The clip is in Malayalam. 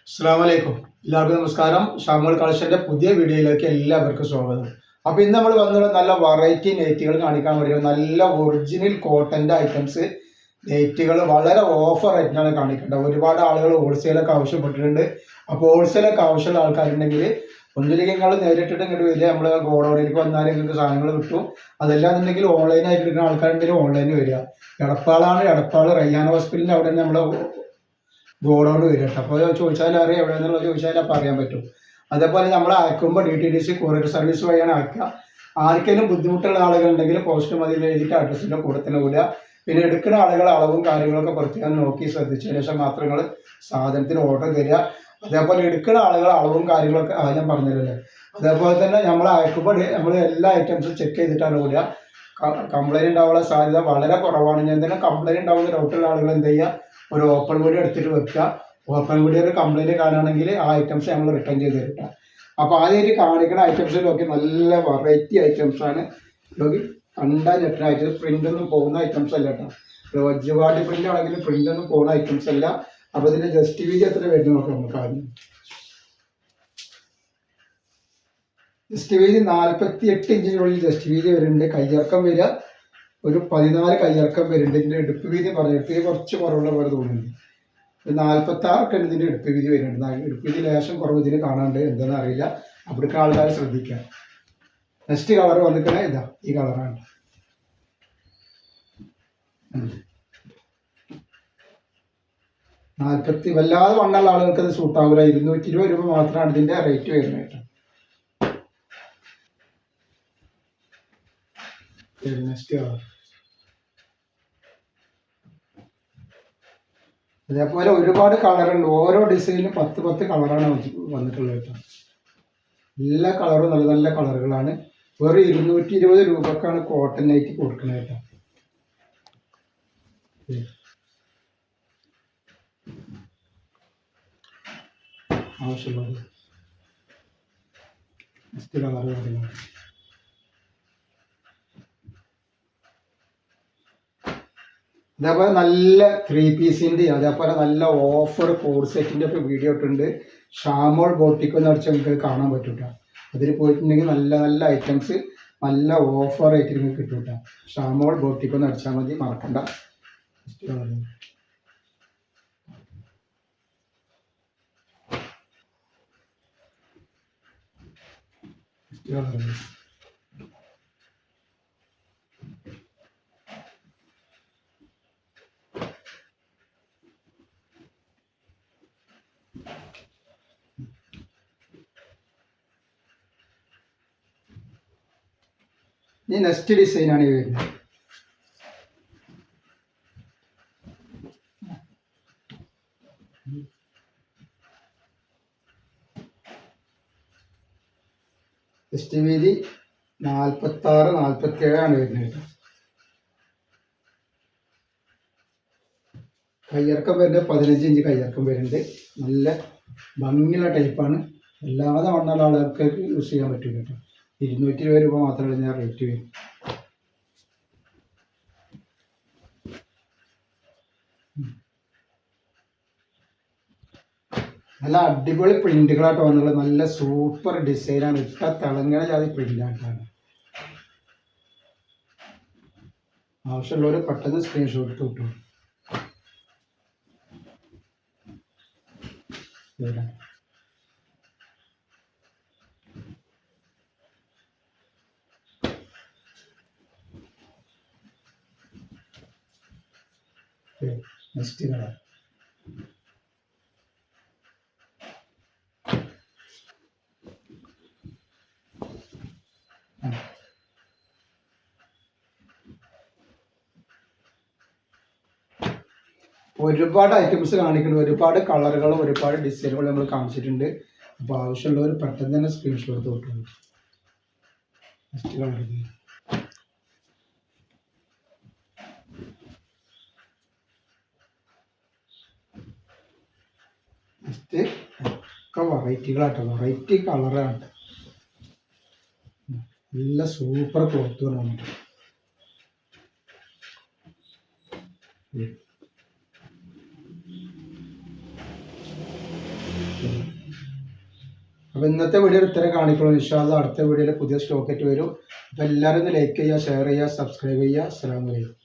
അസ്സലാമലൈക്കും. എല്ലാവർക്കും നമസ്കാരം. ഷാമുൽ കളക്ഷന്റെ പുതിയ വീഡിയോയിലേക്ക് എല്ലാവർക്കും സ്വാഗതം. അപ്പോൾ ഇന്ന് നമ്മൾ വന്നുള്ള നല്ല വെറൈറ്റി നെറ്റുകൾ കാണിക്കാൻ വേണ്ടിയിട്ട് നല്ല ഒറിജിനൽ കോട്ടന്റെ ഐറ്റംസ് നെറ്റുകൾ വളരെ ഓഫർ റേറ്റിനാണ് കാണിക്കേണ്ടത്. ഒരുപാട് ആളുകൾ ഹോൾസെയിലൊക്കെ ആവശ്യപ്പെട്ടിട്ടുണ്ട്. അപ്പോൾ ഹോൾസെയിലൊക്കെ ആവശ്യമുള്ള ആൾക്കാരുണ്ടെങ്കിൽ ഒന്നില്ലെങ്കിൽ നിങ്ങൾ നേരിട്ടിട്ട് ഇങ്ങോട്ട് വരിക, നമ്മൾ ഗോഡൗണിലേക്ക് വന്നാൽ നിങ്ങൾക്ക് സാധനങ്ങൾ കിട്ടും. അതല്ലാന്നുണ്ടെങ്കിൽ ഓൺലൈനായിട്ട് എടുക്കുന്ന ആൾക്കാരുണ്ടെങ്കിൽ ഓൺലൈനിൽ വരിക. എടപ്പാൾ റയ്യാൻ ഹോസ്പിറ്റലിൻ്റെ അവിടെ നമ്മൾ ഗോഡൗൺ വരും കേട്ടോ. അപ്പോൾ ചോദിച്ചാൽ അറിയാം എവിടെയെന്നുള്ളത് ചോദിച്ചാൽ അപ്പോൾ അറിയാൻ പറ്റും. അതേപോലെ നമ്മൾ അയക്കുമ്പോൾ DTDC കൊറിയർ സർവീസ് വഴിയാണ് അയക്കുക. ആർക്കെങ്കിലും ബുദ്ധിമുട്ടുള്ള ആളുകളുണ്ടെങ്കിൽ പോസ്റ്റ് മതി എഴുതിയിട്ട് അഡ്രസ്സിൻ്റെ കൂടെ തന്നെ വിടുക. പിന്നെ എടുക്കുന്ന ആളുകൾ അളവും കാര്യങ്ങളൊക്കെ പ്രത്യേകം നോക്കി ശ്രദ്ധിച്ചതിന് ശേഷം മാത്രം നിങ്ങൾ സാധനത്തിന് ഓർഡർ തരിക. അതേപോലെ എടുക്കുന്ന ആളുകൾ അളവും കാര്യങ്ങളൊക്കെ ആദ്യം പറഞ്ഞില്ലല്ലേ. അതേപോലെ തന്നെ നമ്മൾ അയക്കുമ്പോൾ നമ്മൾ എല്ലാ ഐറ്റംസും ചെക്ക് ചെയ്തിട്ടാണ് വിടുക. കംപ്ലൈൻറ്റ് ഉണ്ടാവാനുള്ള സാധ്യത വളരെ കുറവാണ്. ഞാൻ എന്തെങ്കിലും കംപ്ലൈൻറ്റ് ഉണ്ടാവുന്ന ഡൗട്ടുള്ള ആളുകൾ എന്ത് ചെയ്യുക, ഒരു ഓപ്പൺ വീഡിയോ എടുത്തിട്ട് വെക്കുക. ഓപ്പൺ വീഡിയോ ഒരു കംപ്ലൈൻറ്റ് കാണുകയാണെങ്കിൽ ആ ഐറ്റംസ് ഞങ്ങൾ റിട്ടേൺ ചെയ്ത് തരട്ടെ. അപ്പോൾ ആദ്യമായിട്ട് കാണിക്കുന്ന ഐറ്റംസിലൊക്കെ നല്ല വെറൈറ്റി ഐറ്റംസാണ്. ഇതൊക്കെ കണ്ടാൽ ഞെട്ടുന്ന ഐറ്റംസ്, പ്രിൻ്റൊന്നും പോകുന്ന ഐറ്റംസ് അല്ല കേട്ടോ. വജ്ജുവാടി പ്രിൻ്റ് ആണെങ്കിലും പ്രിൻ്റൊന്നും പോകുന്ന ഐറ്റംസ് അല്ല. അപ്പോൾ ഇതിൻ്റെ ജസ്റ്റ് വീതി എത്ര വരുന്നു നോക്കാം നമുക്ക് ആദ്യം. ജസ്റ്റ് വീതി 48 ഇഞ്ചിനുള്ളിൽ ജസ്റ്റ് വീതി വരുന്നുണ്ട്. കയ്യിറക്കം വരിക ഒരു 14 കയ്യിറക്കം വരുന്നുണ്ട്. ഇതിൻ്റെ എടുപ്പ് വീതി പറഞ്ഞു, എടുപ്പ് വീതി കുറച്ച് കുറവുള്ള പോലെ തോന്നുന്നുണ്ട്. 46 ഇതിൻ്റെ എടുപ്പ് വീതി വരുന്നുണ്ട്. എടുപ്പ് വീതി ലേശം കുറവ് ഇതിന് കാണാണ്ട്, എന്താണെന്ന് അറിയില്ല. അവിടേക്ക് ആൾക്കാർ ശ്രദ്ധിക്കുക. നെക്സ്റ്റ് കളർ വന്നിക്കണേ ഇതാ, ഈ കളറാണ്. വല്ലാതെ വണ്ണുള്ള ആളുകൾക്ക് അത് സൂട്ടാവില്ല. 220 രൂപ മാത്രമാണ് ഇതിൻ്റെ റേറ്റ് വരുന്നത് കേട്ടോ. നെക്സ്റ്റ് കളർ അതേപോലെ ഒരുപാട് കളറുണ്ട്. ഓരോ ഡിസൈനും 10 കളറാണ് വന്നിട്ടുള്ളത് കേട്ടോ. എല്ലാ കളറും നല്ല നല്ല കളറുകളാണ്. വെറും 220 രൂപക്കാണ് കോട്ടൺ നൈറ്റി കൊടുക്കുന്നത് കേട്ടോ. ആവശ്യമുള്ളത് നെക്സ്റ്റ് കളർ പറയുന്നത് അതേപോലെ നല്ല 3 പീസിൻ്റെ, അതേപോലെ നല്ല ഓഫർ കോഡ് സെറ്റിൻ്റെ ഒക്കെ വീഡിയോ ഇട്ടുണ്ട്. ഷാമോൾ ബോട്ടിക് എന്ന് അടിച്ചാൽ നിങ്ങൾക്ക് കാണാൻ പറ്റും കേട്ടോ. അതിൽ പോയിട്ടുണ്ടെങ്കിൽ നല്ല നല്ല ഐറ്റംസ് നല്ല ഓഫർ ആയിട്ട് നിങ്ങൾക്ക് കിട്ടും കേട്ടോ. ഷാമോൾ ബോട്ടിക് എന്ന് അടിച്ചാൽ മതി, മറക്കണ്ട. ഈ നെക്സ്റ്റ് ഡിസൈനാണ് ഈ വരുന്നത്. ജസ്റ്റ് വീതി 46, 47 വരുന്നത് കേട്ടോ. കയ്യിറക്കം വരുന്നത് 15 ഇഞ്ച് കയ്യിറക്കം വരുന്നുണ്ട്. നല്ല ഭംഗിയുള്ള ടൈപ്പാണ്. അല്ലാതെ വണ്ണുള്ള ആളുകൾക്ക് യൂസ് ചെയ്യാൻ പറ്റും കേട്ടോ. 220 രൂപ മാത്രമേ ഞാൻ റേറ്റ് വരും. നല്ല അടിപൊളി പ്രിന്റുകളായിട്ട് വന്നുള്ള നല്ല സൂപ്പർ ഡിസൈനാണ്. ഇട്ട തിളങ്ങണ ജാതി പ്രിന്റായിട്ടാണ്. ആവശ്യമുള്ളവർ പെട്ടെന്ന് സ്ക്രീൻഷോട്ട് കിട്ടും. നെക്സ്റ്റ് കളർ ഒരുപാട് ഐറ്റംസ് കാണിക്കുന്നുണ്ട്. ഒരുപാട് കളറുകളും ഒരുപാട് ഡിസൈനുകളും നമ്മൾ കാണിച്ചിട്ടുണ്ട്. അപ്പോൾ ആവശ്യമുള്ളവർ പെട്ടെന്ന് തന്നെ സ്ക്രീൻഷോട്ട് കിട്ടും. നെക്സ്റ്റ് കളർ നെക്സ്റ്റ് ഒക്കെ വെറൈറ്റികളാട്ടോ. വെറൈറ്റി കളറാണ്. നല്ല സൂപ്പർ ക്ലോത്തുകൾ വന്നിട്ട് അപ്പോൾ ഇന്നത്തെ വീഡിയോയിൽ ഇത്ര കാണിക്കുള്ളൂ. ഇൻഷാ അല്ലാഹ് അടുത്ത വീഡിയോയിൽ പുതിയ സ്റ്റോക്ക് ആയിട്ട് വരും. അപ്പോൾ എല്ലാവരും ഒന്ന് ലൈക്ക് ചെയ്യുക, ഷെയർ ചെയ്യുക, സബ്സ്ക്രൈബ് ചെയ്യുക. അസ്സലാമു അലൈക്കും.